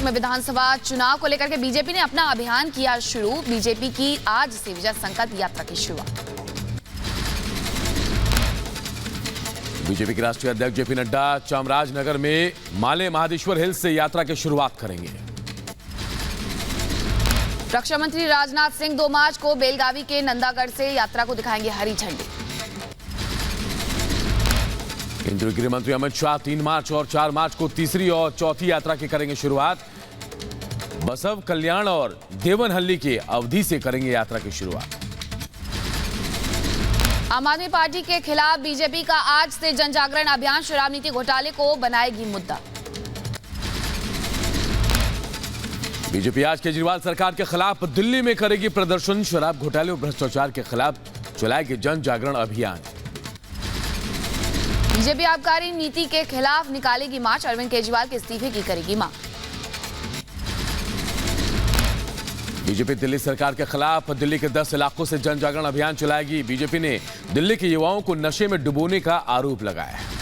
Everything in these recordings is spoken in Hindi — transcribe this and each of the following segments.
में विधानसभा चुनाव को लेकर के बीजेपी ने अपना अभियान किया शुरू। बीजेपी की आज से विजय संकल्प यात्रा की शुरुआत। बीजेपी के राष्ट्रीय अध्यक्ष जेपी नड्डा चामराजनगर में माले महादेश्वर हिल्स से यात्रा की शुरुआत करेंगे। रक्षा मंत्री राजनाथ सिंह 2 मार्च को बेलगावी के नंदागढ़ से यात्रा को दिखाएंगे हरी झंडी। केंद्रीय गृह मंत्री अमित शाह 3 मार्च और 4 मार्च को तीसरी और चौथी यात्रा की करेंगे शुरुआत। बसव कल्याण और देवनहल्ली के अवधि से करेंगे यात्रा की शुरुआत। आम आदमी पार्टी के खिलाफ बीजेपी का आज से जन जागरण अभियान। शराब नीति घोटाले को बनाएगी मुद्दा। बीजेपी आज केजरीवाल सरकार के खिलाफ दिल्ली में करेगी प्रदर्शन। शराब घोटाले और भ्रष्टाचार के खिलाफ चलाएगी जन जागरण अभियान। बीजेपी आबकारी नीति के खिलाफ निकालेगी मार्च। अरविंद केजरीवाल के इस्तीफे की करेगी मांग। बीजेपी दिल्ली सरकार के खिलाफ दिल्ली के 10 इलाकों से जन जागरण अभियान चलाएगी। बीजेपी ने दिल्ली के युवाओं को नशे में डुबोने का आरोप लगाया है।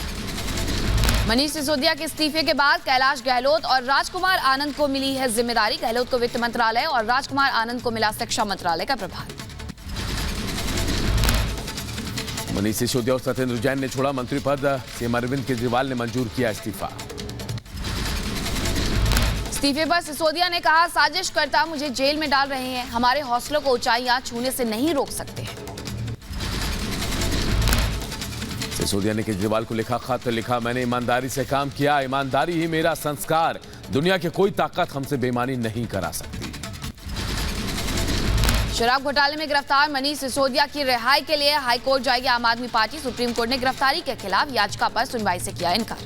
मनीष सिसोदिया के इस्तीफे के बाद कैलाश गहलोत और राजकुमार आनंद को मिली है जिम्मेदारी। गहलोत को वित्त मंत्रालय और राजकुमार आनंद को मिला शिक्षा मंत्रालय का प्रभार। मनीष सिसोदिया और सत्येंद्र जैन ने छोड़ा मंत्री पद। सीएम अरविंद केजरीवाल ने मंजूर किया इस्तीफा। इस्तीफे पर सिसोदिया ने कहा, साजिशकर्ता मुझे जेल में डाल रहे हैं। हमारे हौसलों को ऊंचाइयां छूने से नहीं रोक सकते हैं। सिसोदिया ने केजरीवाल को लिखा खत। लिखा, मैंने ईमानदारी से काम किया। ईमानदारी ही मेरा संस्कार। दुनिया की कोई ताकत हमसे बेईमानी नहीं करा सकती। शराब घोटाले में गिरफ्तार मनीष सिसोदिया की रिहाई के लिए हाईकोर्ट जाएगी आम आदमी पार्टी। सुप्रीम कोर्ट ने गिरफ्तारी के खिलाफ याचिका पर सुनवाई से किया इनकार।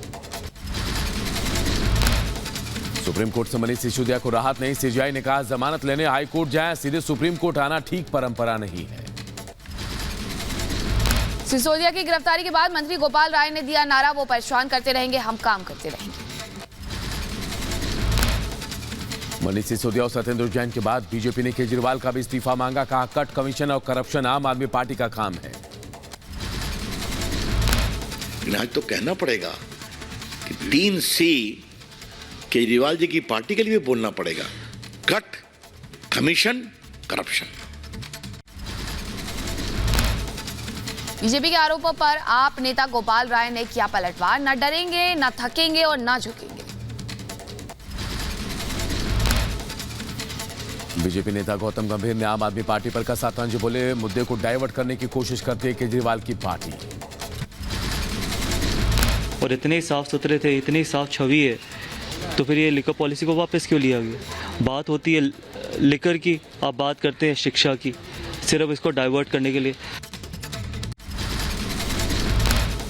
सुप्रीम कोर्ट से मनीष सिसोदिया को राहत नहीं। सीजीआई ने कहा, जमानत लेने हाईकोर्ट जाएं, सीधे सुप्रीम कोर्ट आना ठीक परंपरा नहीं है। सिसोदिया की गिरफ्तारी के बाद मंत्री गोपाल राय ने दिया नारा, वो परेशान करते रहेंगे, हम काम करते रहेंगे। मनीष सिसोदिया और सत्येंद्र जैन के बाद बीजेपी ने केजरीवाल का भी इस्तीफा मांगा। कहा, कट कमीशन और करप्शन आम आदमी पार्टी का काम है। आज तो कहना पड़ेगा कि 3C केजरीवाल जी की पार्टी के लिए भी बोलना पड़ेगा। Cut commission corruption. बीजेपी के आरोपों पर आप नेता गोपाल राय ने किया पलटवार। न डरेंगे, न थकेंगे और न झुकेंगे। बीजेपी नेता गौतम गंभीर ने आम आदमी पार्टी पर कसा तंज। बोले, मुद्दे को डाइवर्ट करने की कोशिश करती है केजरीवाल की पार्टी। और इतने साफ सुथरे थे, इतनी साफ छवि है, तो फिर ये लिकर पॉलिसी को वापस क्यों लिया गया? बात होती है लिकर की, आप बात करते हैं शिक्षा की, सिर्फ इसको डाइवर्ट करने के लिए।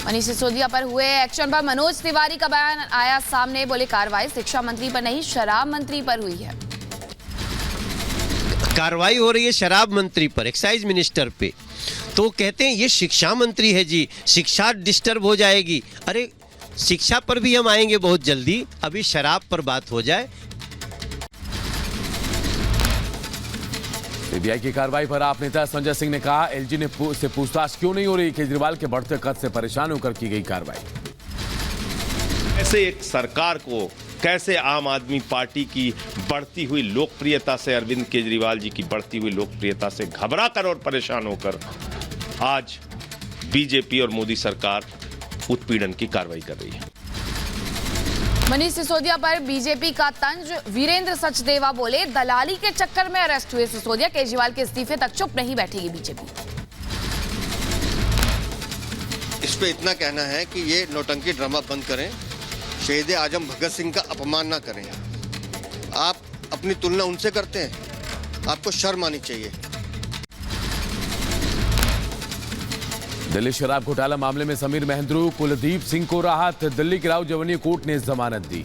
मनीष सिसोदिया पर हुए एक्शन पर मनोज तिवारी का बयान आया सामने। बोले, कार्रवाई शिक्षा मंत्री पर नहीं, शराब मंत्री पर हुई है। कार्रवाई हो रही है शराब मंत्री पर, एक्साइज मिनिस्टर पे। तो कहते हैं ये शिक्षा मंत्री है जी, शिक्षा डिस्टर्ब हो जाएगी। अरे शिक्षा पर भी हम आएंगे बहुत जल्दी, अभी शराब पर बात हो जाए। सीबीआई की कार्रवाई पर आप नेता संजय सिंह ने कहा, एलजी ने से पूछताछ क्यों नहीं हो रही? केजरीवाल के बढ़ते कद से परेशान होकर की गई कार्रवाई। ऐसे एक सरकार को कैसे आम आदमी पार्टी की बढ़ती हुई लोकप्रियता से, अरविंद केजरीवाल जी की बढ़ती हुई लोकप्रियता से घबरा कर और परेशान होकर आज बीजेपी और मोदी सरकार उत्पीड़न की कार्रवाई कर रही है। मनीष सिसोदिया पर बीजेपी का तंज। वीरेंद्र सचदेवा बोले, दलाली के चक्कर में अरेस्ट हुए सिसोदिया। केजरीवाल के इस्तीफे तक चुप नहीं बैठेगी बीजेपी। इस पे इतना कहना है कि ये नौटंकी ड्रामा बंद करें, शहीद आजम भगत सिंह का अपमान ना करें। आप अपनी तुलना उनसे करते हैं, आपको शर्म आनी चाहिए। दिल्ली शराब घोटाला मामले में समीर महेंद्रू, कुलदीप सिंह को राहत। दिल्ली की राव जवनिया कोर्ट ने जमानत दी।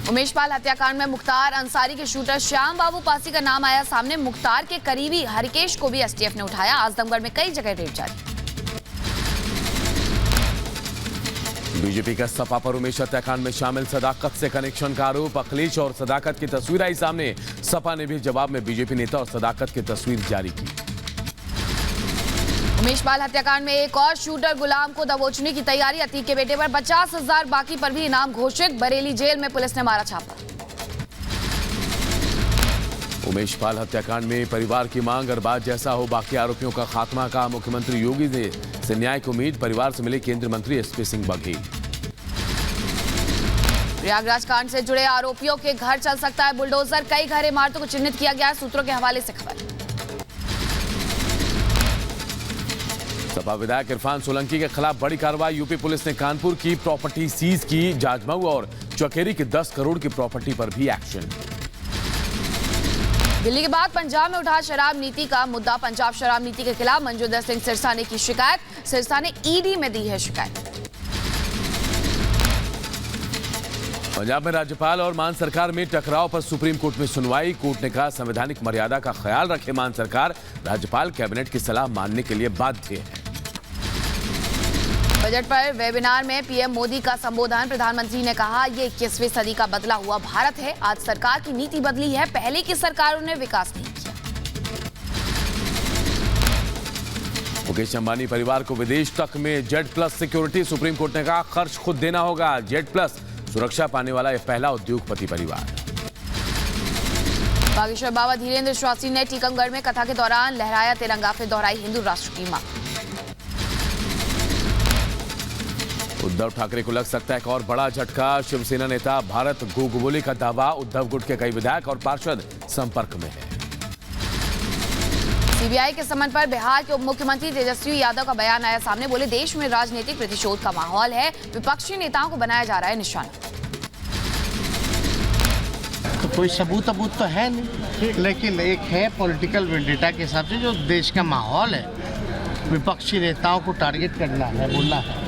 उमेश पाल हत्याकांड में मुख्तार अंसारी के शूटर श्याम बाबू पासी का नाम आया सामने। मुख्तार के करीबी हरिकेश को भी एसटीएफ ने उठाया। आजमगढ़ में कई जगह रेड जारी। बीजेपी का सपा पर उमेश हत्याकांड में शामिल सदाकत से कनेक्शन का आरोप। अखिलेश और सदाकत की तस्वीर आई सामने। सपा ने भी जवाब में बीजेपी नेता और सदाकत की तस्वीर जारी की। उमेश पाल हत्याकांड में एक और शूटर गुलाम को दबोचने की तैयारी। अतीक के बेटे पर 50,000 बाकी पर भी इनाम घोषित। बरेली जेल में पुलिस ने मारा छापा। उमेश पाल हत्याकांड में परिवार की मांग अरबाज जैसा हो बाकी आरोपियों का खात्मा का। मुख्यमंत्री योगी ने से न्याय की उम्मीद। परिवार से मिले केंद्रीय मंत्री एसपी सिंह बघेल। प्रयागराज कांड से जुड़े आरोपियों के घर चल सकता है बुलडोजर। कई घर इमारतों को चिन्हित किया गया। सूत्रों के हवाले से खबर। सपा विधायक इरफान सोलंकी के खिलाफ बड़ी कार्रवाई। यूपी पुलिस ने कानपुर की प्रॉपर्टी सीज की। जाजमऊ और चौकेरी की 10 करोड़ की प्रॉपर्टी पर भी एक्शन। दिल्ली के बाद पंजाब में उठा शराब नीति का मुद्दा। पंजाब शराब नीति के खिलाफ मंजूदर सिंह सिरसा ने की शिकायत। सिरसा ने ईडी में दी है शिकायत। पंजाब में राज्यपाल और मान सरकार में टकराव पर सुप्रीम कोर्ट में सुनवाई। कोर्ट ने कहा संवैधानिक मर्यादा का ख्याल रखे मान सरकार। राज्यपाल कैबिनेट की सलाह मानने के लिए बाध्य है। बजट पर वेबिनार में पीएम मोदी का संबोधन। प्रधानमंत्री ने कहा ये 21वीं सदी का बदला हुआ भारत है। आज सरकार की नीति बदली है। पहले की सरकारों ने विकास नहीं किया। मुकेश अंबानी परिवार को विदेश तक में Z+ सिक्योरिटी। सुप्रीम कोर्ट ने कहा खर्च खुद देना होगा। Z+ सुरक्षा पाने वाला यह पहला उद्योगपति परिवार। बागेश्वर बाबा धीरेन्द्र शास्त्री ने टीकमगढ़ में कथा के दौरान लहराया तिरंगा। फिर दोहराई हिंदू राष्ट्र की मांग। उद्धव ठाकरे को लग सकता है एक और बड़ा झटका। शिवसेना नेता भारत गोगोली का दावा। उद्धव गुट के कई विधायक और पार्षद संपर्क में हैं। सीबीआई के समन पर बिहार के उप मुख्यमंत्री तेजस्वी यादव का बयान आया सामने। बोले देश में राजनीतिक प्रतिशोध का माहौल है। विपक्षी नेताओं को बनाया जा रहा है निशाना। तो कोई सबूत तो है नहीं, लेकिन एक है पॉलिटिकल वेंडेटा के हिसाब से जो देश का माहौल है, विपक्षी नेताओं को टारगेट करना है, बोलना है।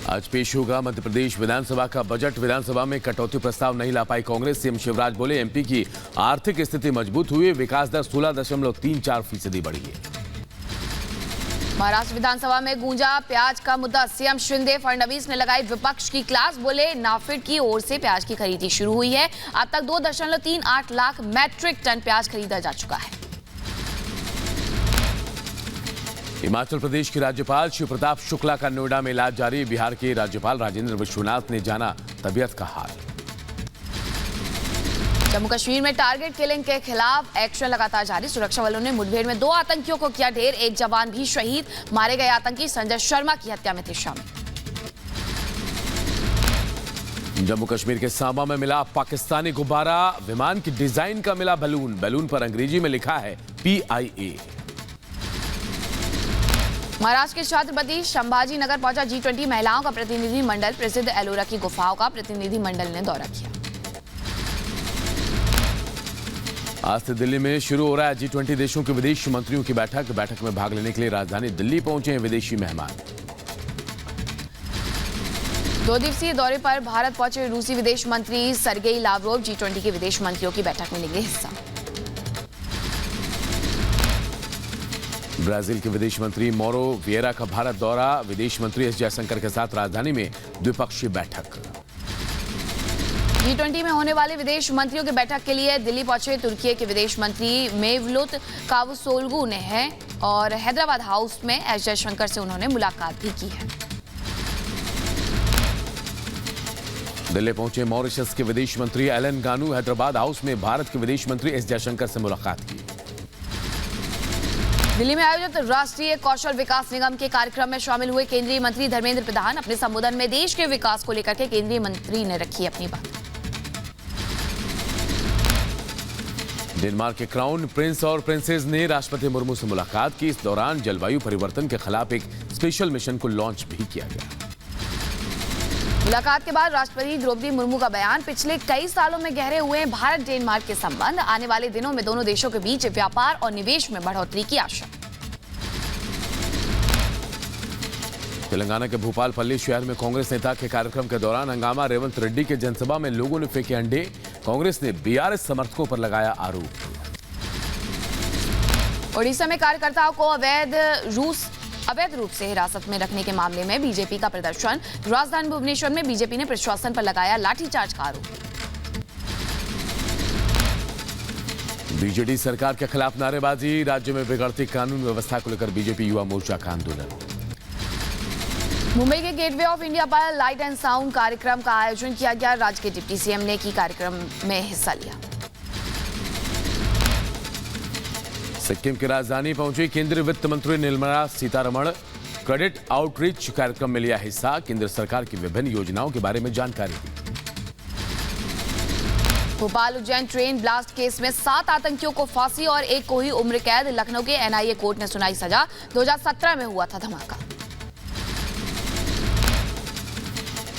आज पेश होगा मध्य प्रदेश विधानसभा का बजट। विधानसभा में कटौती प्रस्ताव नहीं ला पाई कांग्रेस। सीएम शिवराज बोले एमपी की आर्थिक स्थिति मजबूत हुई। विकास दर 16.34% बढ़ी है। महाराष्ट्र विधानसभा में गूंजा प्याज का मुद्दा। सीएम शिंदे फडणवीस ने लगाई विपक्ष की क्लास। बोले नाफेड की ओर से प्याज की खरीदी शुरू हुई है। अब तक 2.38 लाख मैट्रिक टन प्याज खरीदा जा चुका है। हिमाचल प्रदेश के राज्यपाल शिव प्रताप शुक्ला का नोएडा में इलाज जारी। बिहार के राज्यपाल राजेंद्र विश्वनाथ ने जाना तबीयत का हाल। जम्मू कश्मीर में टारगेट किलिंग के खिलाफ एक्शन लगातार जारी। सुरक्षा बलों ने मुठभेड़ में 2 आतंकियों को किया ढेर। एक जवान भी शहीद। मारे गए आतंकी संजय शर्मा की हत्या में थे शामिल। जम्मू कश्मीर के सांबा में मिला पाकिस्तानी गुब्बारा। विमान की डिजाइन का मिला बैलून। बैलून पर अंग्रेजी में लिखा है PIA। महाराष्ट्र के छत्रपति संभाजी नगर पहुंचा G20 महिलाओं का प्रतिनिधि मंडल। प्रसिद्ध एलोरा की गुफाओं का प्रतिनिधि मंडल ने दौरा किया। आज से दिल्ली में शुरू हो रहा है G20 देशों के विदेश मंत्रियों की बैठक। बैठक में भाग लेने के लिए राजधानी दिल्ली पहुंचे हैं विदेशी मेहमान। 2 दिवसीय दौरे पर भारत पहुंचे रूसी विदेश मंत्री सरगेई लावरोव G20 के विदेश मंत्रियों की बैठक में लेंगे हिस्सा। ब्राजील के विदेश मंत्री मौरो विएरा का भारत दौरा। विदेश मंत्री एस जयशंकर के साथ राजधानी में द्विपक्षीय बैठक। G20 में होने वाले विदेश मंत्रियों की बैठक के लिए दिल्ली पहुंचे तुर्की के विदेश मंत्री मेवलुत कावुसोग्लू ने है और हैदराबाद हाउस में एस जयशंकर से उन्होंने मुलाकात भी की है। दिल्ली पहुंचे मॉरिशस के विदेश मंत्री एलन गानू। हैदराबाद हाउस में भारत के विदेश मंत्री एस जयशंकर से मुलाकात की। दिल्ली में आयोजित राष्ट्रीय कौशल विकास निगम के कार्यक्रम में शामिल हुए केंद्रीय मंत्री धर्मेंद्र प्रधान। अपने संबोधन में देश के विकास को लेकर के केंद्रीय मंत्री ने रखी अपनी बात। डेनमार्क के क्राउन प्रिंस और प्रिंसेस ने राष्ट्रपति मुर्मू से मुलाकात की। इस दौरान जलवायु परिवर्तन के खिलाफ एक स्पेशल मिशन को लॉन्च भी किया गया। मुलाकात के बाद राष्ट्रपति द्रौपदी मुर्मू का बयान। पिछले कई सालों में गहरे हुए हैं भारत डेनमार्क के संबंध। आने वाले दिनों में दोनों देशों के बीच व्यापार और निवेश में बढ़ोतरी की आशा। तेलंगाना के भूपालपल्ली शहर में कांग्रेस नेता के कार्यक्रम के दौरान हंगामा। रेवंत रेड्डी के जनसभा में लोगों ने फेंके अंडे। कांग्रेस ने BRS समर्थकों पर लगाया आरोप। ओडिशा में कार्यकर्ताओं को अवैध रूप से हिरासत में रखने के मामले में बीजेपी का प्रदर्शन। राजधानी भुवनेश्वर में बीजेपी ने प्रशासन पर लगाया लाठीचार्ज का आरोप। बीजेडी सरकार के खिलाफ नारेबाजी, राज्य में बिगड़ती कानून व्यवस्था को लेकर बीजेपी युवा मोर्चा का आंदोलन। मुंबई के गेटवे ऑफ इंडिया पर लाइट एंड साउंड कार्यक्रम का आयोजन किया गया। राज्य के डिप्टी सीएम ने की कार्यक्रम में हिस्सा लिया। सिक्किम की राजधानी पहुंची केंद्रीय वित्त मंत्री निर्मला सीतारमण। क्रेडिट आउटरीच कार्यक्रम में लिया हिस्सा, केंद्र सरकार की विभिन्न योजनाओं के बारे में जानकारी दी। Bhopal Ujjain train blast case में 7 आतंकियों को फांसी और एक को ही उम्र कैद। लखनऊ के एनआईए कोर्ट ने सुनाई सजा। 2017 में हुआ था धमाका।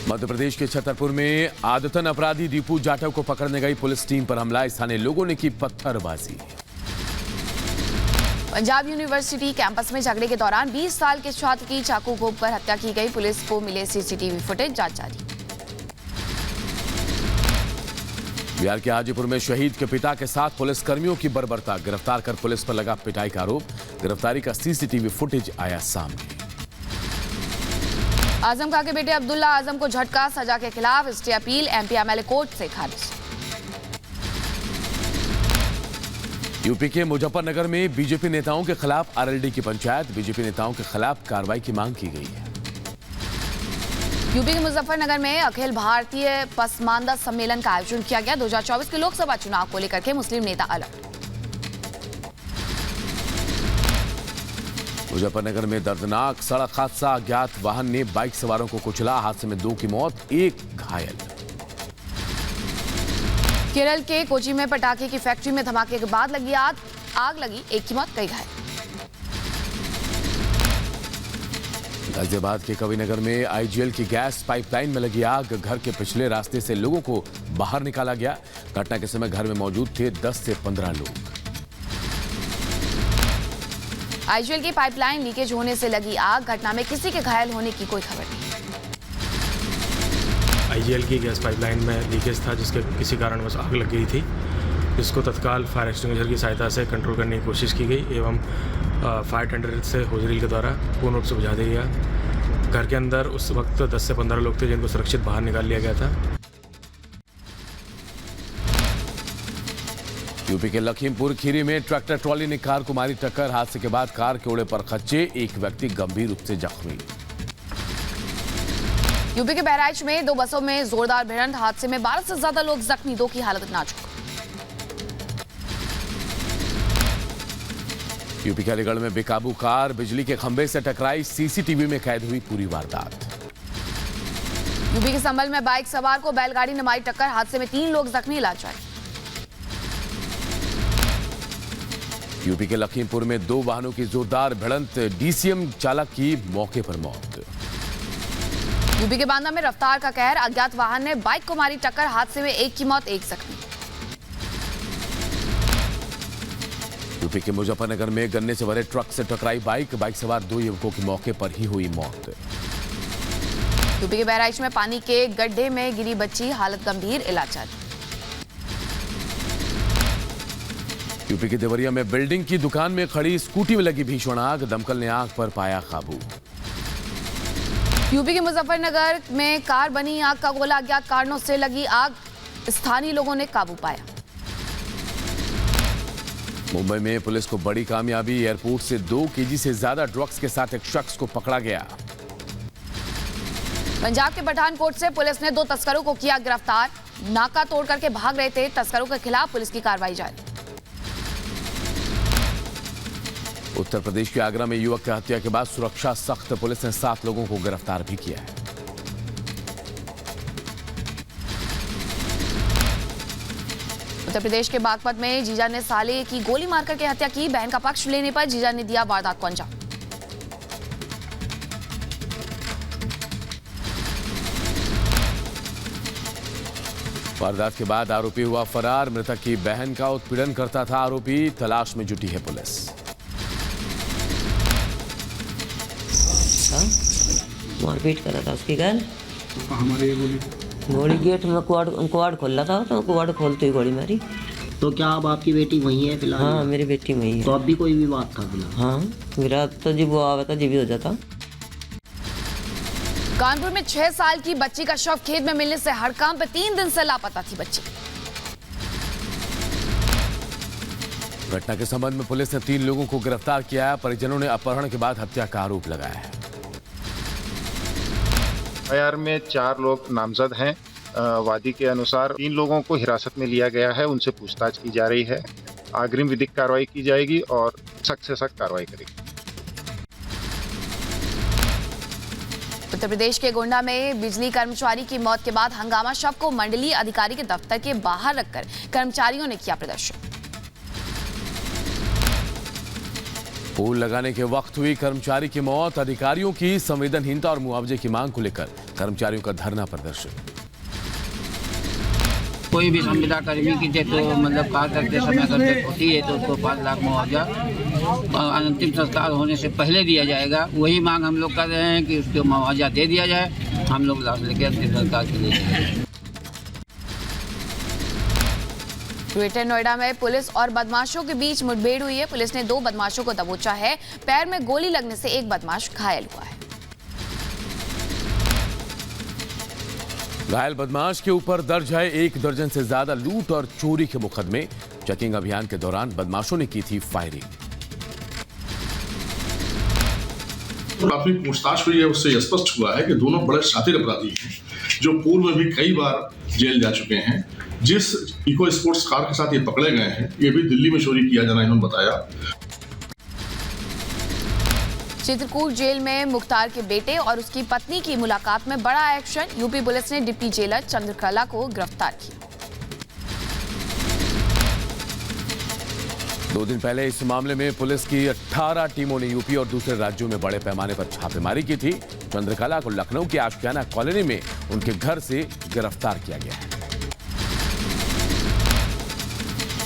मध्य प्रदेश के छतरपुर में आदतन अपराधी दीपू जाटव को पकड़ने गई पुलिस टीम पर हमला, स्थानीय लोगों ने की पत्थरबाजी। पंजाब यूनिवर्सिटी कैंपस में झगड़े के दौरान 20 साल के छात्र की चाकू घोंपकर हत्या की गई। पुलिस को मिले सीसीटीवी फुटेज, जांच जारी। बिहार के हाजीपुर में शहीद के पिता के साथ पुलिस कर्मियों की बर्बरता, गिरफ्तार कर पुलिस पर लगा पिटाई का आरोप। गिरफ्तारी का सीसीटीवी फुटेज आया सामने। आजम खां के बेटे अब्दुल्ला आजम को झटका, सजा के खिलाफ stay appeal MP MLA court से खारिज। यूपी के मुजफ्फरनगर में बीजेपी नेताओं के खिलाफ आरएलडी की पंचायत, बीजेपी नेताओं के खिलाफ कार्रवाई की मांग की गई है। यूपी के मुजफ्फरनगर में अखिल भारतीय पसमानदा सम्मेलन का आयोजन किया गया। 2024 के लोकसभा चुनाव को लेकर के मुस्लिम नेता अलर्ट। मुजफ्फरनगर में दर्दनाक सड़क हादसा, अज्ञात वाहन ने बाइक सवारों को कुचला। हादसे में 2 की मौत, 1 घायल। केरल के कोची में पटाखे की फैक्ट्री में धमाके के बाद लगी आग लगी, 1 की मौत, कई घायल। गाजियाबाद के कविनगर में आईजीएल की गैस पाइपलाइन में लगी आग, घर के पिछले रास्ते से लोगों को बाहर निकाला गया। घटना के समय घर में मौजूद थे 10 से 15 लोग। आईजीएल की पाइपलाइन लीकेज होने से लगी आग, घटना में किसी के घायल होने की कोई खबर नहीं। आईजीएल की गैस पाइपलाइन में लीकेज था, जिसके किसी कारणवश आग लग गई थी, जिसको तत्काल फायर एक्सटिंग्विशर की सहायता से कंट्रोल करने की कोशिश की गई एवं फायर टेंडर से होजरील के द्वारा पूर्ण रूप से बुझा दिया गया। घर के अंदर उस वक्त 10 से 15 लोग थे, जिनको सुरक्षित बाहर निकाल लिया गया था। यूपी के लखीमपुर खीरी में ट्रैक्टर ट्रॉली ने कार को मारी टक्कर, हादसे के बाद कार के ओड़े पर खच्चे, एक व्यक्ति गंभीर रूप से जख्मी। यूपी के बहराइच में 2 बसों में जोरदार भिड़ंत, हादसे में 12 से ज्यादा लोग जख्मी, 2 की हालत नाजुक। यूपी के अलीगढ़ में बेकाबू कार बिजली के खंभे से टकराई, सीसीटीवी में कैद हुई पूरी वारदात। यूपी के संभल में बाइक सवार को बैलगाड़ी ने मारी टक्कर, हादसे में 3 लोग जख्मी, इलाज जारी। यूपी के लखीमपुर में 2 वाहनों की जोरदार भिड़ंत, डीसीएम चालक की मौके पर मौत। यूपी के बांदा में रफ्तार का कहर, अज्ञात वाहन ने बाइक को मारी टक्कर, हादसे में 1 की मौत, 1 जख्मी। यूपी के मुजफ्फरनगर में गन्ने से भरे ट्रक से टकराई बाइक, बाइक सवार 2 युवकों की मौके पर ही हुई मौत। यूपी के बहराइच में पानी के गड्ढे में गिरी बच्ची, हालत गंभीर, इलाज जारी। यूपी के देवरिया में बिल्डिंग की दुकान में खड़ी स्कूटी में लगी भीषण आग, दमकल ने आग पर पाया काबू। यूपी के मुजफ्फरनगर में कार बनी आग का गोला, अज्ञात कारणों से लगी आग, स्थानीय लोगों ने काबू पाया। मुंबई में पुलिस को बड़ी कामयाबी, एयरपोर्ट से 2 केजी से ज्यादा ड्रग्स के साथ एक शख्स को पकड़ा गया। पंजाब के पठानकोट से पुलिस ने 2 तस्करों को किया गिरफ्तार, नाका तोड़ करके भाग रहे थे। तस्करों के खिलाफ पुलिस की कार्रवाई जारी। उत्तर प्रदेश के आगरा में युवक की हत्या के बाद सुरक्षा सख्त, पुलिस ने 7 लोगों को गिरफ्तार भी किया है। उत्तर प्रदेश के बागपत में जीजा ने साले की गोली मारकर के हत्या की, बहन का पक्ष लेने पर जीजा ने दिया वारदात को अंजाम। वारदात के बाद आरोपी हुआ फरार, मृतक की बहन का उत्पीड़न करता था आरोपी, तलाश में जुटी है पुलिस। मारपीट करा था उसकी घर, हमारे ये गोली गेट में कुआड़ खोल रहा था, तो कुआड़ खोलते ही गोली मारी। तो क्या अब आपकी बेटी वहीं है फिलहाल? हाँ, मेरी बेटी वहीं है। तो अब भी कोई विवाद था फिलहाल? हाँ, विराट तो जब वो आवा था, जीवित हो जाता। कानपुर में 6 साल की बच्ची का शव खेत में मिलने से हड़कांप, 3 दिन से लापता थी बच्ची। घटना के संबंध में पुलिस ने 3 लोगों को गिरफ्तार किया है। परिजनों ने अपहरण के बाद हत्या का आरोप लगाया है। एफआईआर में 4 लोग नामजद हैं। वादी के अनुसार 3 लोगों को हिरासत में लिया गया है, उनसे पूछताछ की जा रही है। अग्रिम विधिक कार्रवाई की जाएगी और सख्त से सख्त कार्रवाई करेगी। उत्तर प्रदेश के गोंडा में बिजली कर्मचारी की मौत के बाद हंगामा, शव को मंडलीय अधिकारी के दफ्तर के बाहर रखकर कर्मचारियों ने किया प्रदर्शन। पोल लगाने के वक्त हुई कर्मचारी की मौत, अधिकारियों की संवेदनहीनता और मुआवजे की मांग को लेकर कर्मचारियों का धरना प्रदर्शन। कोई भी संविदा कर्मी की तो मतलब कार्य करते समय अगर होती है तो उसको 5 लाख मुआवजा अंतिम संस्कार होने से पहले दिया जाएगा। वही मांग हम लोग कर रहे हैं कि उसको मुआवजा दे दिया जाए। हम लोग लाश लेकर अंतिम संस्कार के लिए। ग्रेटर नोएडा में पुलिस और बदमाशों के बीच मुठभेड़ हुई है। पुलिस ने 2 बदमाशों को दबोचा है। पैर में गोली लगने से एक बदमाश घायल हुआ है। घायल बदमाश के ऊपर दर्ज है 1 दर्जन से ज्यादा लूट और चोरी के मुकदमे। चेकिंग अभियान के दौरान बदमाशों ने की थी फायरिंग। प्राथमिक पूछताछ हुई है, उससे स्पष्ट हुआ है कि दोनों बड़े शातिर अपराधी हैं जो पूर्व में भी कई बार जेल जा चुके हैं। जिस इको स्पोर्ट्स कार के साथ ये पकड़े गए हैं, ये भी दिल्ली में चोरी किया जाना इन्होंने बताया। चित्रकूट जेल में मुख्तार के बेटे और उसकी पत्नी की मुलाकात में बड़ा एक्शन। यूपी पुलिस ने डिप्टी जेलर चंद्रकला को गिरफ्तार किया। 2 दिन पहले इस मामले में पुलिस की 18 टीमों ने यूपी और दूसरे राज्यों में बड़े पैमाने पर छापेमारी की थी। चंद्रकला को लखनऊ के आशियाना कॉलोनी में उनके घर से गिरफ्तार किया गया है।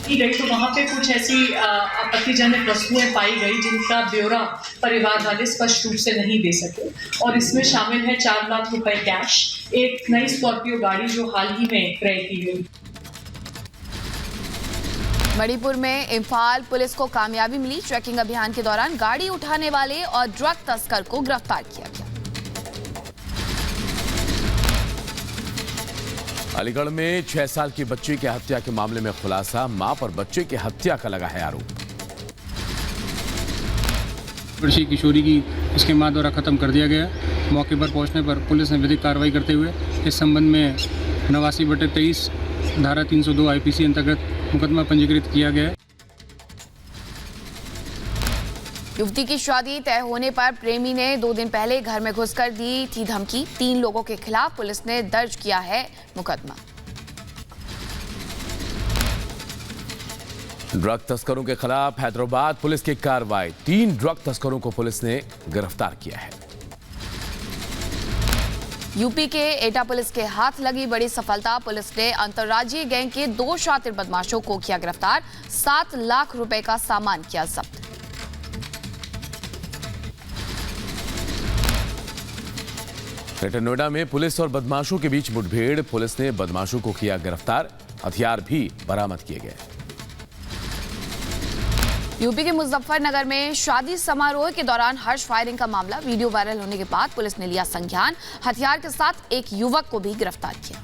गई तो वहाँ पे कुछ ऐसी आपत्तिजनक वस्तुएं पाई गई जिनका ब्यौरा परिवार वाले स्पष्ट रूप से नहीं दे सके, और इसमें शामिल है 4 लाख रुपए कैश, एक नई स्कॉर्पियो गाड़ी जो हाल ही में क्रय की गई। मणिपुर में इम्फाल पुलिस को कामयाबी मिली। चेकिंग अभियान के दौरान गाड़ी उठाने वाले और ड्रग तस्कर को गिरफ्तार किया गया। अलीगढ़ में 6 साल की बच्ची की हत्या के मामले में खुलासा। मां पर बच्चे की हत्या का लगा है आरोप। वर्षीय किशोरी की उसके मां द्वारा खत्म कर दिया गया। मौके पर पहुंचने पर पुलिस ने विधिक कार्रवाई करते हुए इस संबंध में 89/23 धारा 302 आईपीसी अंतर्गत मुकदमा पंजीकृत किया गया। युवती की शादी तय होने पर प्रेमी ने 2 दिन पहले घर में घुसकर दी थी धमकी। 3 लोगों के खिलाफ पुलिस ने दर्ज किया है मुकदमा। ड्रग तस्करों के खिलाफ हैदराबाद पुलिस की कार्रवाई। 3 ड्रग तस्करों को पुलिस ने गिरफ्तार किया है। यूपी के एटा पुलिस के हाथ लगी बड़ी सफलता। पुलिस ने अंतर्राज्यीय गैंग के 2 शातिर बदमाशों को किया गिरफ्तार। 7 लाख रुपए का सामान किया जब्त। ग्रेटर नोएडा में पुलिस और बदमाशों के बीच मुठभेड़। पुलिस ने बदमाशों को किया गिरफ्तार। हथियार भी बरामद किए गए। यूपी के मुजफ्फरनगर में शादी समारोह के दौरान हर्ष फायरिंग का मामला। वीडियो वायरल होने के बाद पुलिस ने लिया संज्ञान। हथियार के साथ एक युवक को भी गिरफ्तार किया।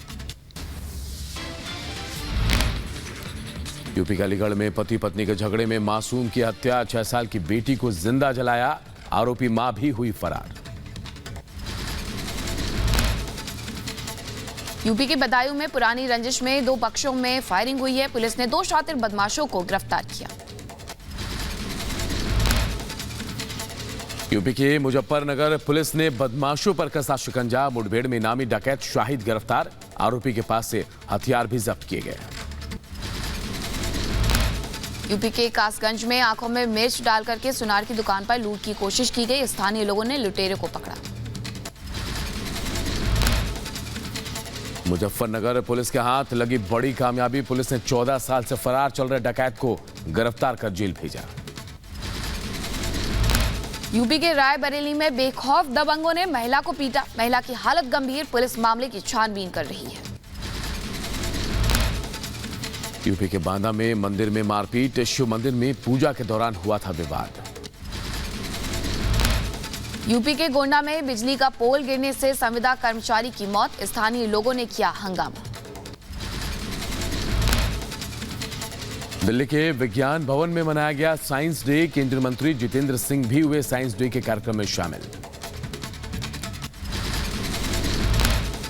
यूपी के अलीगढ़ में पति पत्नी के झगड़े में मासूम की हत्या। 6 साल की बेटी को जिंदा जलाया। आरोपी मां भी हुई फरार। यूपी के बदायूं में पुरानी रंजिश में 2 पक्षों में फायरिंग हुई है। पुलिस ने 2 शातिर बदमाशों को गिरफ्तार किया। यूपी के मुजफ्फरनगर पुलिस ने बदमाशों पर कसा शिकंजा। मुठभेड़ में इनामी डकैत शाहिद गिरफ्तार। आरोपी के पास से हथियार भी जब्त किए गए। यूपी के कासगंज में आंखों में मिर्च डाल करके सुनार की दुकान पर लूट की कोशिश की गई। स्थानीय लोगों ने लुटेरे को पकड़ा। मुजफ्फरनगर पुलिस के हाथ लगी बड़ी कामयाबी। पुलिस ने 14 साल से फरार चल रहे डकैत को गिरफ्तार कर जेल भेजा। यूपी के रायबरेली में बेखौफ दबंगों ने महिला को पीटा। महिला की हालत गंभीर। पुलिस मामले की छानबीन कर रही है। यूपी के बांदा में मंदिर में मारपीट। शिव मंदिर में पूजा के दौरान हुआ था विवाद। यूपी के गोंडा में बिजली का पोल गिरने से संविदा कर्मचारी की मौत। स्थानीय लोगों ने किया हंगामा। दिल्ली के विज्ञान भवन में मनाया गया साइंस डे। केंद्रीय मंत्री जितेंद्र सिंह भी हुए साइंस डे के कार्यक्रम में शामिल।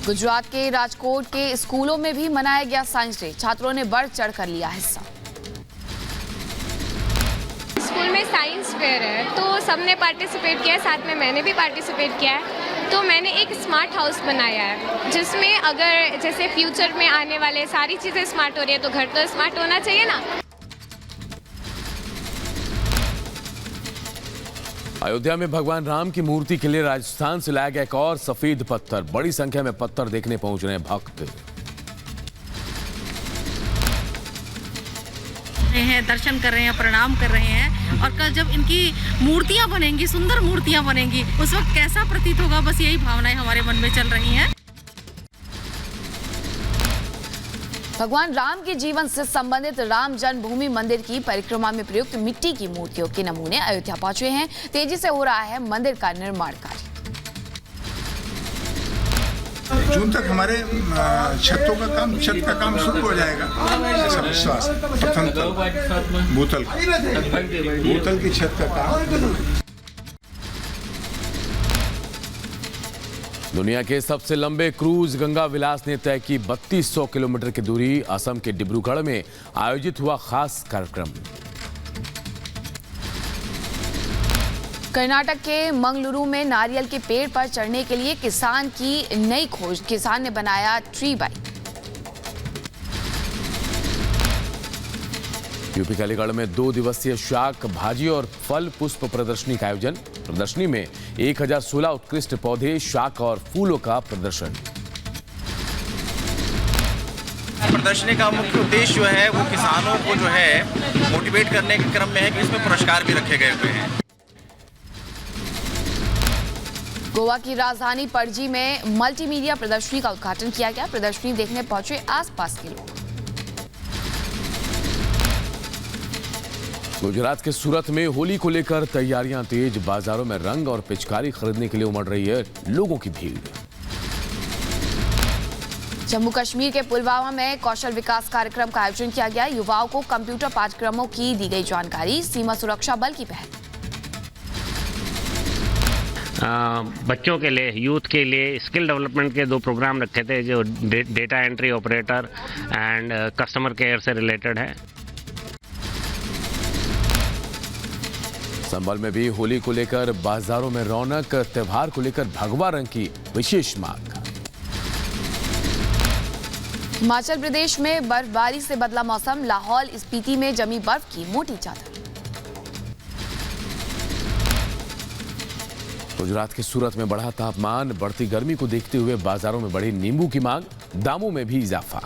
गुजरात के राजकोट के स्कूलों में भी मनाया गया साइंस डे। छात्रों ने बढ़ चढ़कर लिया हिस्सा। स्कूल में साइंस फेयर है तो सबने पार्टिसिपेट किया है, साथ में मैंने भी पार्टिसिपेट किया है। तो मैंने एक स्मार्ट हाउस बनाया है जिसमें अगर जैसे फ्यूचर में आने वाले सारी चीज़ें स्मार्ट हो रही है तो घर तो स्मार्ट होना चाहिए ना। अयोध्या में भगवान राम की मूर्ति के लिए राजस्थान से लाया गया एक और सफेद पत्थर। बड़ी संख्या में पत्थर देखने पहुंच रहे हैं भक्त। दर्शन कर रहे हैं, प्रणाम कर रहे हैं। और कल जब इनकी मूर्तियां बनेंगी, सुंदर मूर्तियां बनेंगी, उस वक्त कैसा प्रतीत होगा, बस यही भावनाएं हमारे मन में चल रही हैं। भगवान राम के जीवन से संबंधित राम जन्मभूमि मंदिर की परिक्रमा में प्रयुक्त मिट्टी की मूर्तियों के नमूने अयोध्या पहुंचे हैं। तेजी से हो रहा है मंदिर का निर्माण कार्य। जून तक हमारे छत का काम शुरू हो जाएगा, ऐसा विश्वास है। प्रथम भूतल की छत का काम। दुनिया के सबसे लंबे क्रूज गंगा विलास ने तय की 3200 किलोमीटर की दूरी। असम के डिब्रूगढ़ में आयोजित हुआ खास कार्यक्रम। कर्नाटक के मंगलुरु में नारियल के पेड़ पर चढ़ने के लिए किसान की नई खोज। किसान ने बनाया ट्री बाइक। यूपी के अलीगढ़ में 2 दिवसीय शाक भाजी और फल पुष्प प्रदर्शनी का आयोजन। प्रदर्शनी में 1016 उत्कृष्ट पौधे, शाक और फूलों का प्रदर्शन। प्रदर्शनी का मुख्य उद्देश्य जो है वो किसानों को जो है मोटिवेट करने के क्रम में है कि इसमें पुरस्कार भी रखे गए हुए हैं। गोवा की राजधानी पणजी में मल्टीमीडिया प्रदर्शनी का उद्घाटन किया गया। प्रदर्शनी देखने पहुंचे आसपास के लोग। गुजरात के सूरत में होली को लेकर तैयारियां तेज। बाजारों में रंग और पिचकारी खरीदने के लिए उमड़ रही है लोगों की भीड़। जम्मू कश्मीर के पुलवामा में कौशल विकास कार्यक्रम का आयोजन किया गया। युवाओं को कंप्यूटर पाठ्यक्रमों की दी गई जानकारी। सीमा सुरक्षा बल की पहल। बच्चों के लिए, यूथ के लिए स्किल डेवलपमेंट के 2 प्रोग्राम रखे थे जो data entry operator and customer care से रिलेटेड है। संभल में भी होली को लेकर बाजारों में रौनक। त्योहार को लेकर भगवा रंग की विशेष मांग। हिमाचल प्रदेश में बर्फबारी से बदला मौसम। लाहौल स्पीति में जमी बर्फ की मोटी चादर। गुजरात के सूरत में बढ़ा तापमान। बढ़ती गर्मी को देखते हुए बाजारों में बढ़ी नींबू की मांग। दामों में भी इजाफा।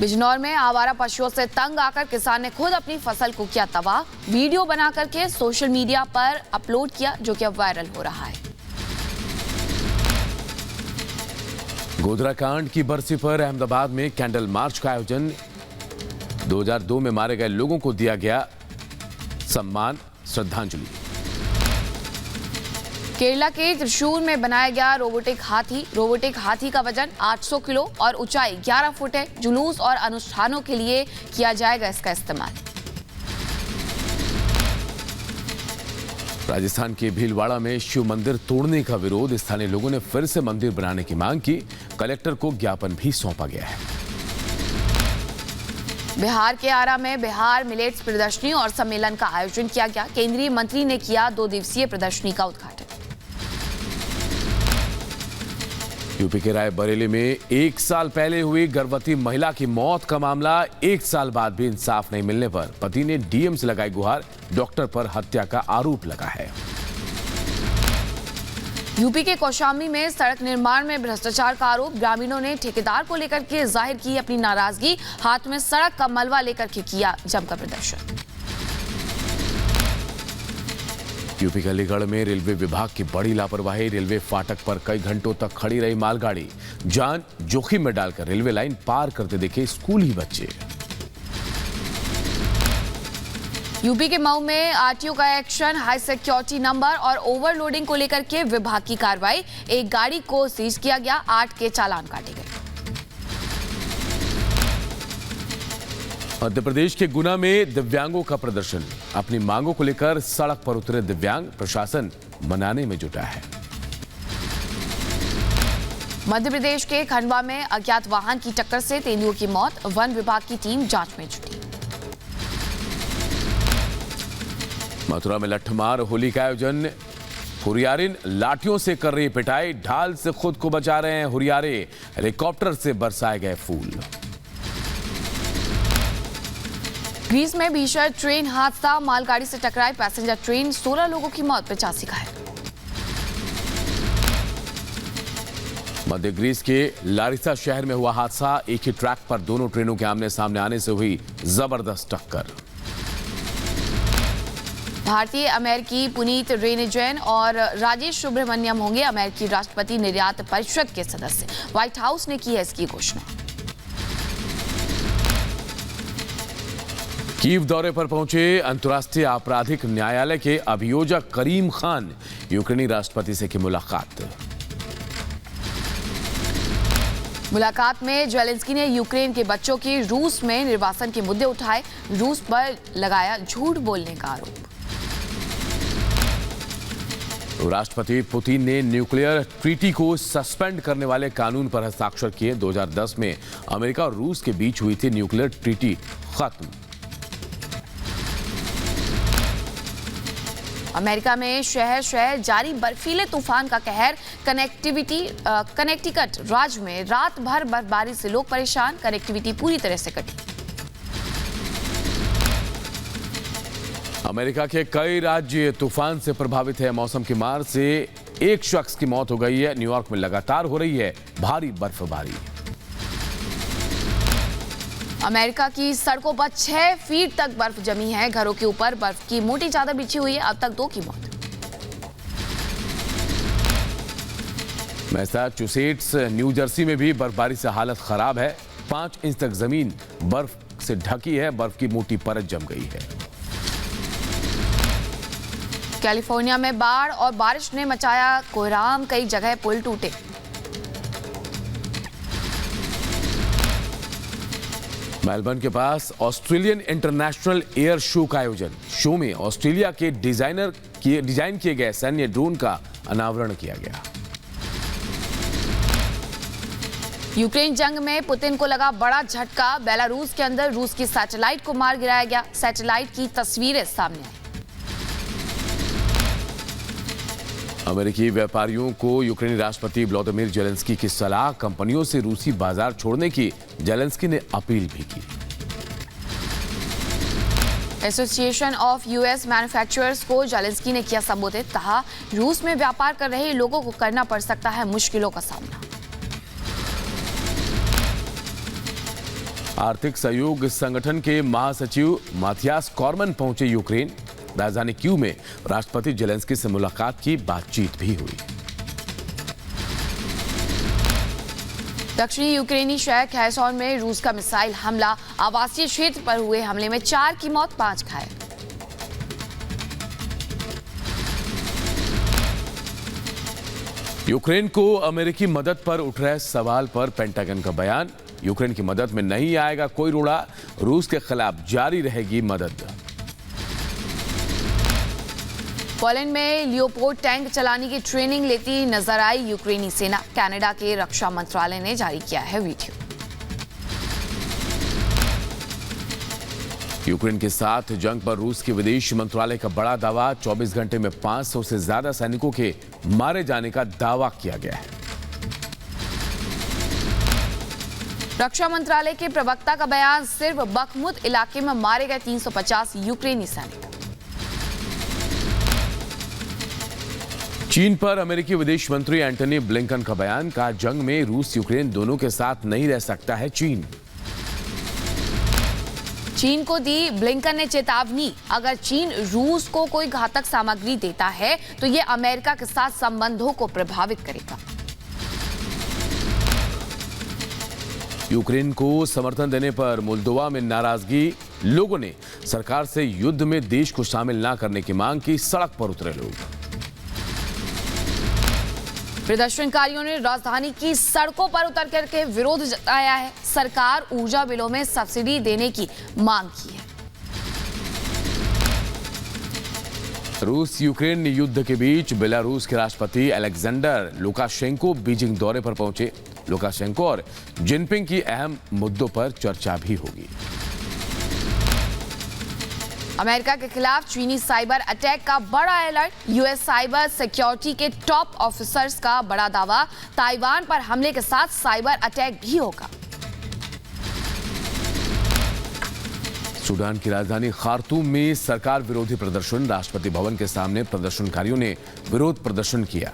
बिजनौर में आवारा पशुओं से तंग आकर किसान ने खुद अपनी फसल को किया तबाह। वीडियो बना करके सोशल मीडिया पर अपलोड किया, जो कि अब वायरल हो रहा है। गोधरा कांड की बरसी पर अहमदाबाद में कैंडल मार्च का आयोजन। 2002 में मारे गए लोगों को दिया गया सम्मान, श्रद्धांजलि। केरला के त्रिशूर में बनाया गया रोबोटिक हाथी। रोबोटिक हाथी का वजन 800 किलो और ऊंचाई 11 फुट है। जुलूस और अनुष्ठानों के लिए किया जाएगा इसका इस्तेमाल। राजस्थान के भीलवाड़ा में शिव मंदिर तोड़ने का विरोध। स्थानीय लोगों ने फिर से मंदिर बनाने की मांग की। कलेक्टर को ज्ञापन भी सौंपा गया है। बिहार के आरा में बिहार मिलेट्स प्रदर्शनी और सम्मेलन का आयोजन किया गया। केंद्रीय मंत्री ने किया 2 दिवसीय प्रदर्शनी का उद्घाटन। यूपी के रायबरेली में 1 साल पहले हुई गर्भवती महिला की मौत का मामला। 1 साल बाद भी इंसाफ नहीं मिलने पर पति ने डीएम से लगाई गुहार। डॉक्टर पर हत्या का आरोप लगा है। यूपी के कौशाम्बी में सड़क निर्माण में भ्रष्टाचार का आरोप। ग्रामीणों ने ठेकेदार को लेकर के जाहिर की अपनी नाराजगी। हाथ में सड़क का मलबा लेकर के किया जमकर प्रदर्शन। यूपी के अलीगढ़ में रेलवे विभाग की बड़ी लापरवाही। रेलवे फाटक पर कई घंटों तक खड़ी रही मालगाड़ी। जान जोखिम में डालकर रेलवे लाइन पार करते देखे स्कूली बच्चे। यूपी के मऊ में आरटीओ का एक्शन। हाई सिक्योरिटी नंबर और ओवरलोडिंग को लेकर के विभाग की कार्रवाई। एक गाड़ी को सीज किया गया। 8 के चालान काटे गए। मध्य प्रदेश के गुना में दिव्यांगों का प्रदर्शन। अपनी मांगों को लेकर सड़क पर उतरे दिव्यांग, प्रशासन मनाने में जुटा है। मध्य प्रदेश के खंडवा में अज्ञात वाहन की टक्कर से तेंदुओं की मौत, वन विभाग की टीम जांच में जुटी। मथुरा में लट्ठमार होली का आयोजन, हुरियारिन लाठियों से कर रही पिटाई, ढाल से खुद को बचा रहे हैं हुरियारे, हेलीकॉप्टर से बरसाए गए फूल। ग्रीस में भीषण ट्रेन हादसा, मालगाड़ी से टकराई पैसेंजर ट्रेन, 16 लोगों की मौत, 85 घायल। मध्य ग्रीस के लारिसा शहर में हुआ हादसा, एक ही ट्रैक पर दोनों ट्रेनों के आमने सामने आने से हुई जबरदस्त टक्कर। भारतीय अमेरिकी पुनीत रेनेजन और राजेश सुब्रमण्यम होंगे अमेरिकी राष्ट्रपति निर्यात परिषद के सदस्य। व्हाइट हाउस ने की है इसकी घोषणा। कीव दौरे पर पहुंचे अंतर्राष्ट्रीय आपराधिक न्यायालय के अभियोजक करीम खान, यूक्रेनी राष्ट्रपति से की मुलाकात। मुलाकात में जेलेंस्की ने यूक्रेन के बच्चों के रूस में निर्वासन के मुद्दे उठाए, रूस पर लगाया झूठ बोलने का आरोप। राष्ट्रपति पुतिन ने न्यूक्लियर ट्रीटी को सस्पेंड करने वाले कानून पर हस्ताक्षर किए। 2010 में अमेरिका और रूस के बीच हुई थी न्यूक्लियर ट्रीटी खत्म। अमेरिका में शहर शहर जारी बर्फीले तूफान का कहर, कनेक्टिकट राज्य में रात भर बर्फबारी से लोग परेशान, कनेक्टिविटी पूरी तरह से कटी। अमेरिका के कई राज्य तूफान से प्रभावित है। मौसम की मार से एक शख्स की मौत हो गई है। न्यूयॉर्क में लगातार हो रही है भारी बर्फबारी। अमेरिका की सड़कों पर 6 फीट तक बर्फ जमी है, घरों के ऊपर बर्फ की मोटी चादर बिछी हुई है। अब तक 2 की मौत। मैसाचुसेट्स, न्यू जर्सी में भी बर्फबारी से हालत खराब है। 5 इंच तक जमीन बर्फ से ढकी है, बर्फ की मोटी परत जम गई है। कैलिफोर्निया में बाढ़ और बारिश ने मचाया कोहराम, कई जगह पुल टूटे। मेलबर्न के पास ऑस्ट्रेलियन इंटरनेशनल एयर शो का आयोजन। शो में ऑस्ट्रेलिया के डिजाइन किए गए सैन्य ड्रोन का अनावरण किया गया। यूक्रेन जंग में पुतिन को लगा बड़ा झटका, बेलारूस के अंदर रूस की सैटेलाइट को मार गिराया गया। सैटेलाइट की तस्वीरें सामने आई। अमेरिकी व्यापारियों को यूक्रेनी राष्ट्रपति व्लादिमीर जेलेंस्की की सलाह, कंपनियों से रूसी बाजार छोड़ने की जेलेंस्की ने अपील भी की। एसोसिएशन ऑफ यूएस मैन्युफैक्चरर्स को जेलेंस्की ने किया संबोधित, कहा रूस में व्यापार कर रहे लोगों को करना पड़ सकता है मुश्किलों का सामना। आर्थिक सहयोग संगठन के महासचिव माथियास कॉर्मन पहुंचे यूक्रेन। राजधानी कीव में राष्ट्रपति जेलेंस्की से मुलाकात की, बातचीत भी हुई। दक्षिणी यूक्रेनी शहर खैरसोन में रूस का मिसाइल हमला, आवासीय क्षेत्र पर हुए हमले में 4 की मौत, 5 घायल। यूक्रेन को अमेरिकी मदद पर उठ रहे सवाल पर पेंटागन का बयान, यूक्रेन की मदद में नहीं आएगा कोई रोड़ा, रूस के खिलाफ जारी रहेगी मदद। पोलैंड में लियोपोर्ड टैंक चलाने की ट्रेनिंग लेती नजर आई यूक्रेनी सेना, कनाडा के रक्षा मंत्रालय ने जारी किया है वीडियो। यूक्रेन के साथ जंग पर रूस के विदेश मंत्रालय का बड़ा दावा, 24 घंटे में 500 से ज्यादा सैनिकों के मारे जाने का दावा किया गया है। रक्षा मंत्रालय के प्रवक्ता का बयान, सिर्फ बखमुत इलाके में मारे गए 350 यूक्रेनी सैनिक। चीन पर अमेरिकी विदेश मंत्री एंटनी ब्लिंकन का बयान, कहा जंग में रूस यूक्रेन दोनों के साथ नहीं रह सकता है चीन। चीन को दी ब्लिंकन ने चेतावनी, अगर चीन रूस को कोई घातक सामग्री देता है तो यह अमेरिका के साथ संबंधों को प्रभावित करेगा। यूक्रेन को समर्थन देने पर मोल्दोवा में नाराजगी, लोगों ने सरकार से युद्ध में देश को शामिल न करने की मांग की, सड़क पर उतरे लोग। प्रदर्शनकारियों ने राजधानी की सड़कों पर उतर करके विरोध जताया है। सरकार ऊर्जा बिलों में सब्सिडी देने की मांग की है। रूस यूक्रेन युद्ध के बीच बेलारूस के राष्ट्रपति अलेक्जेंडर लुकाशेंको बीजिंग दौरे पर पहुंचे। लुकाशेंको और जिनपिंग की अहम मुद्दों पर चर्चा भी होगी। अमेरिका के खिलाफ चीनी साइबर अटैक का बड़ा अलर्ट। यूएस साइबर सिक्योरिटी के टॉप ऑफिसर्स का बड़ा दावा, ताइवान पर हमले के साथ साइबर अटैक भी होगा। सूडान की राजधानी खार्तूम में सरकार विरोधी प्रदर्शन। राष्ट्रपति भवन के सामने प्रदर्शनकारियों ने विरोध प्रदर्शन किया।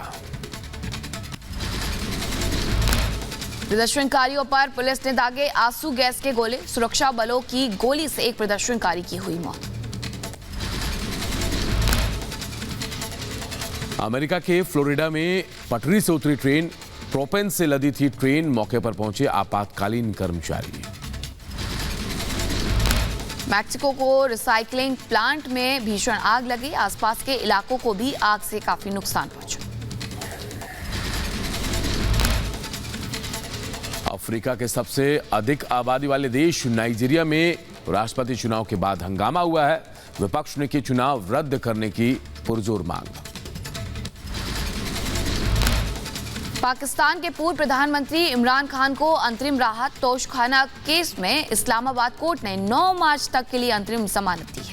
प्रदर्शनकारियों पर पुलिस ने दागे आंसू गैस के गोले। सुरक्षा बलों की गोली से एक प्रदर्शनकारी की हुई मौत। अमेरिका के फ्लोरिडा में पटरी से उतरी ट्रेन, प्रोपेन से लदी थी ट्रेन। मौके पर पहुंचे आपातकालीन कर्मचारी। मैक्सिको को रिसाइकलिंग प्लांट में भीषण आग लगी। आसपास के इलाकों को भी आग से काफी नुकसान पहुंचा। अफ्रीका के सबसे अधिक आबादी वाले देश नाइजीरिया में राष्ट्रपति चुनाव के बाद हंगामा हुआ है। विपक्ष ने की चुनाव रद्द करने की पुरजोर मांग। पाकिस्तान के पूर्व प्रधानमंत्री इमरान खान को अंतरिम राहत। तोशखाना केस में इस्लामाबाद कोर्ट ने 9 मार्च तक के लिए अंतरिम जमानत दी।